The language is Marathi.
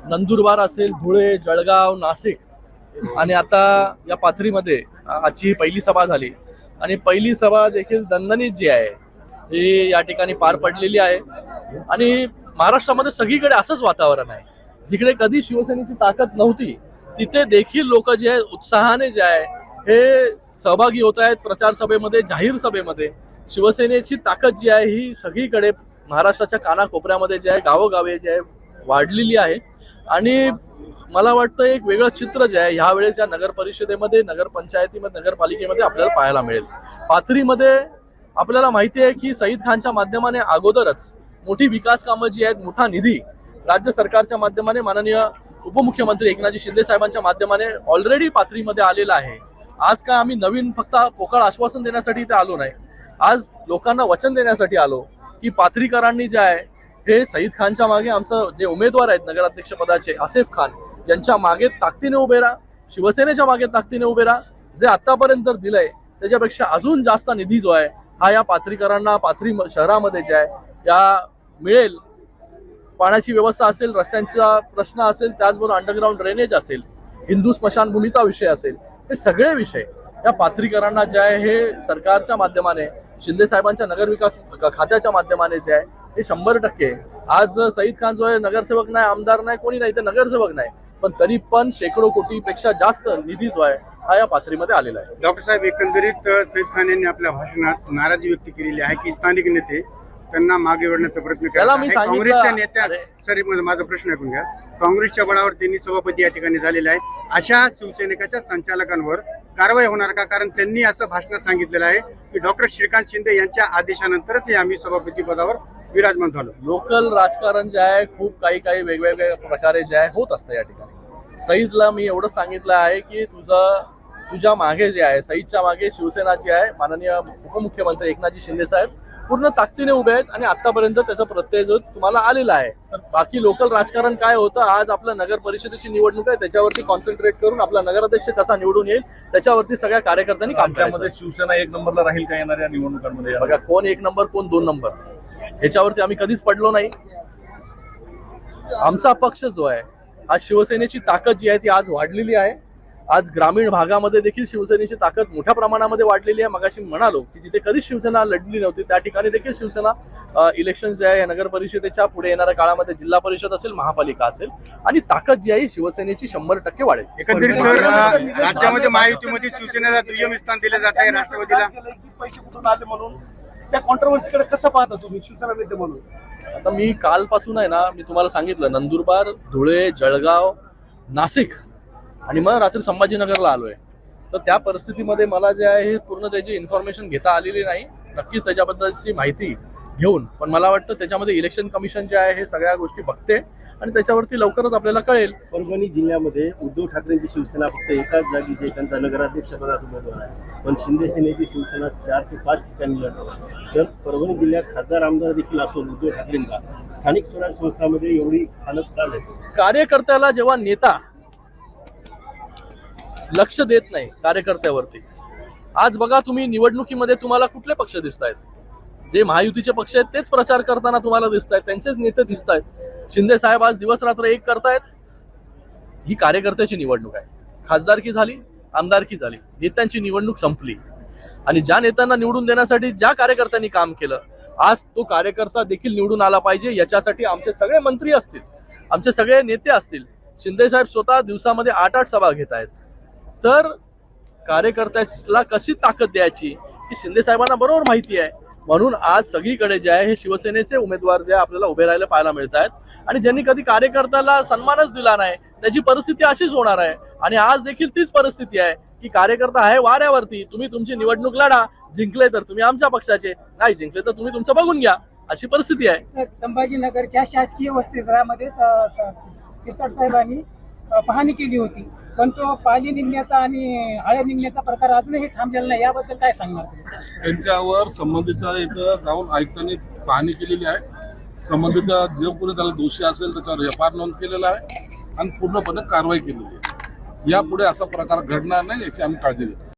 नंदुरबार असेल, धुळे, जळगाव, नाशिक आणि आता या पाथरीमध्ये आजची ही पहिली सभा झाली आणि पहिली सभा देखील दणदणीत जी आहे ही या ठिकाणी पार पडलेली आहे आणि महाराष्ट्रामध्ये सगळीकडे असंच वातावरण आहे. जिकडे कधी शिवसेनेची ताकद नव्हती तिथे देखील लोक जे आहे उत्साहाने जे आहे हे सहभागी होत आहेत प्रचार सभेमध्ये, जाहीर सभेमध्ये. शिवसेनेची ताकद जी आहे ही सगळीकडे महाराष्ट्राच्या कानाकोपऱ्यामध्ये जे आहे, गावोगावी जे आहे वाढलेली आहे आणि मला वाटतं एक वेगळं चित्र जे आहे ह्या वेळेस या नगर परिषदेमध्ये, नगरपंचायतीमध्ये, नगरपालिकेमध्ये आपल्याला पाहायला मिळेल. पाथरीमध्ये आपल्याला माहिती आहे की सईद खानच्या माध्यमाने अगोदरच मोठी विकास कामं जी आहेत, मोठा निधी राज्य सरकारच्या माध्यमाने माननीय उपमुख्यमंत्री एकनाथजी शिंदे साहेबांच्या माध्यमाने ऑलरेडी पाथरीमध्ये आलेला आहे. आज काय आम्ही नवीन फक्त पोकळ आश्वासन देण्यासाठी इथे आलो नाही, आज लोकांना वचन देण्यासाठी आलो की पाथरीकरांनी जे आहे हे सईद खानच्या मागे आमचं जे उमेदवार आहेत नगराध्यक्ष पदाचे आसिफ खान यांच्या मागे ताकदीने उभे राहा, शिवसेनेच्या मागे ताकदीने उभे राहा. जे आतापर्यंत दिलंय त्याच्यापेक्षा अजून जास्त निधी जो आहे हा या पाथरीकरांना पाथरी शहरामध्ये जे आहे या मिळेल. पाण्याची व्यवस्था असेल, रस्त्यांचा प्रश्न असेल, त्याचबरोबर अंडरग्राऊंड ड्रेनेज असेल, हिंदू स्मशानभूमीचा विषय असेल, हे सगळे विषय या पाथरीकरांना जे आहे हे सरकारच्या माध्यमाने, शिंदे साहेबांच्या नगरविकास खात्याच्या माध्यमाने जे आहे हे 100%. आज सईद खान जो आहे नगरसेवक नाही, आमदार नाही, कोणी नाही, ते नगरसेवक नाही, पण तरी पण शेकडो कोटीपेक्षा जास्त निधी जो आहे हा या पाथरीमध्ये आलेला आहे. डॉक्टर साहेब, एकंदरीत सईद खान यांनी आपल्या भाषणात नाराजी व्यक्त केलेली आहे की स्थानिक नेते त्यांना मागे ओढण्याचा प्रयत्न केला. काँग्रेसच्या नेत्या सरी माझा प्रश्न ऐकून घ्या. काँग्रेसच्या बळावर त्यांनी सभापती या ठिकाणी झालेला आहे. अशा शिवसेनेच्या संचालकांवर कारवाई होणार का? कारण त्यांनी असं भाषणात सांगितलेलं आहे की डॉक्टर श्रीकांत शिंदे यांच्या आदेशानंतरच आम्ही सभापती पदावर विराजमान झालो. लोकल राजकारण जे आहे खूप काही वेगवेगळ्या प्रकारे जे आहे होत असतं या ठिकाणी. सईदला मी एवढं सांगितलं आहे की तुझ्या मागे जे आहे, सईदच्या मागे शिवसेना जी आहे, माननीय उपमुख्यमंत्री एकनाथजी शिंदे साहेब पूर्ण ताकदीने उभे आहेत आणि आतापर्यंत त्याचा प्रत्यय जो तुम्हाला आलेला आहे. बाकी लोकल राजकारण काय होतं, आज आपल्या नगर परिषदेची निवडणूक आहे, त्याच्यावरती कॉन्सन्ट्रेट करून आपला नगराध्यक्ष कसा निवडून येईल त्याच्यावरती सगळ्या कार्यकर्त्यांनी काम करायचं. शिवसेना 1 नंबरला राहील का येणाऱ्या निवडणुकांमध्ये? बघा, कोण 1 नंबर कोण 2 नंबर ह्याच्यावरती आम्ही कधीच पडलो नाही. आमचा पक्ष जो आहे, आज शिवसेनेची ताकद जी आहे ती आज वाढलेली आहे. आज ग्रामीण भागामध्ये देखील शिवसेनेची ताकद मोठ्या प्रमाणामध्ये वाढलेली आहे. मगाशी म्हणालो की जिथे कधीच शिवसेना लढली नव्हती त्या ठिकाणी देखील शिवसेना इलेक्शन जे आहे नगर परिषदेच्या पुढे येणाऱ्या काळामध्ये जिल्हा परिषद असेल, महापालिका असेल आणि ताकद जी आहे शिवसेनेची 100% वाढेल. एकंदरीत राज्यामध्ये महायुतीमध्ये शिवसेनेला दुय्यम स्थान दिले जात आहे. राष्ट्रवादीला पैसे कुठून आले म्हणून त्या कॉन्ट्रोवर्सीकडे कसं पाहता तुम्ही शिवसेना नेते म्हणून? आता मी कालपासून आहे ना, मी तुम्हाला सांगितलं नंदुरबार, धुळे, जळगाव, नाशिक आणि मग रात्री संभाजीनगरला आलोय. तर त्या परिस्थितीमध्ये मला जे आहे हे पूर्ण त्याची इन्फॉर्मेशन घेता आलेली नाही. नक्कीच त्याच्याबद्दलची माहिती घेऊन, पण मला वाटतं त्याच्यामध्ये इलेक्शन कमिशन जे आहे हे सगळ्या गोष्टी बघते आणि त्याच्यावरती लवकरच आपल्याला कळेल. परभणी जिल्ह्यामध्ये उद्धव ठाकरेंची शिवसेना फक्त एकाच जागी जे त्यांचा नगराध्यक्ष पदाचा उमेदवार आहे, पण शिंदे सेनेची शिवसेना 4 ते 5 ठिकाणी लढवत. तर परभणी जिल्ह्यात खासदार आमदार देखील असून उद्धव ठाकरेंना स्थानिक स्वराज्य संस्थांमध्ये एवढी हालत का झाली? कार्यकर्त्याला जेव्हा नेता लक्ष देत नाही कार्यकर्त्यावरती, आज बघा तुम्ही निवडणुकीमध्ये तुम्हाला कुठले पक्ष दिसत आहेत? जे महायुतीचे पक्ष आहेत तेच प्रचार करताना तुम्हाला दिसत आहेत, त्यांचेच नेते दिसत आहेत. शिंदे साहेब आज दिवस रात्र एक करतायत. ही कार्यकर्त्याची निवडणूक आहे. खासदारकी झाली, आमदारकी झाली, नेत्यांची निवडणूक संपली आणि ज्या नेत्यांना निवडून देण्यासाठी ज्या कार्यकर्त्यांनी काम केलं, आज तो कार्यकर्ता देखील निवडून आला पाहिजे. याच्यासाठी आमचे सगळे मंत्री असतील, आमचे सगळे नेते असतील, शिंदे साहेब स्वतः दिवसामध्ये 8-8 सभा घेत आहेत. तर कार्यकर्त्याला कशी ताकद द्यायची ही शिंदे साहेबांना बरोबर माहिती आहे. म्हणून आज सगळीकडे जे आहे हे शिवसेनेचे उमेदवार जे आपल्याला उभे राहायला पाहायला मिळत आहेत आणि ज्यांनी कधी कार्यकर्त्याला सन्मानच दिला नाही त्याची परिस्थिती अशीच होणार आहे. आणि आज देखील तीच परिस्थिती आहे की कार्यकर्ता आहे वाऱ्यावरती. तुम्ही तुमची निवडणूक लढा, जिंकले तर तुम्ही आमच्या पक्षाचे, नाही जिंकले तर तुम्ही तुमचं बघून घ्या, अशी परिस्थिती आहे. संभाजीनगरच्या शासकीय वसतिगृहामध्ये शिरसाट साहेबांनी पाहणी केली होती, पण तो पाणी निघण्याचा आणि हळे निघण्याचा प्रकार अजूनही थांबलेला नाही. याबद्दल काय सांगणार? त्यांच्यावर संबंधित इथं जाऊन आयुक्तांनी पाहणी केलेली आहे. संबंधित जो कोणी त्याला दोषी असेल त्याच्यावर FIR नोंद केलेला आहे आणि पूर्णपणे कारवाई केलेली आहे. यापुढे असा प्रकार घडणार नाही याची आम्ही काळजी घेतो.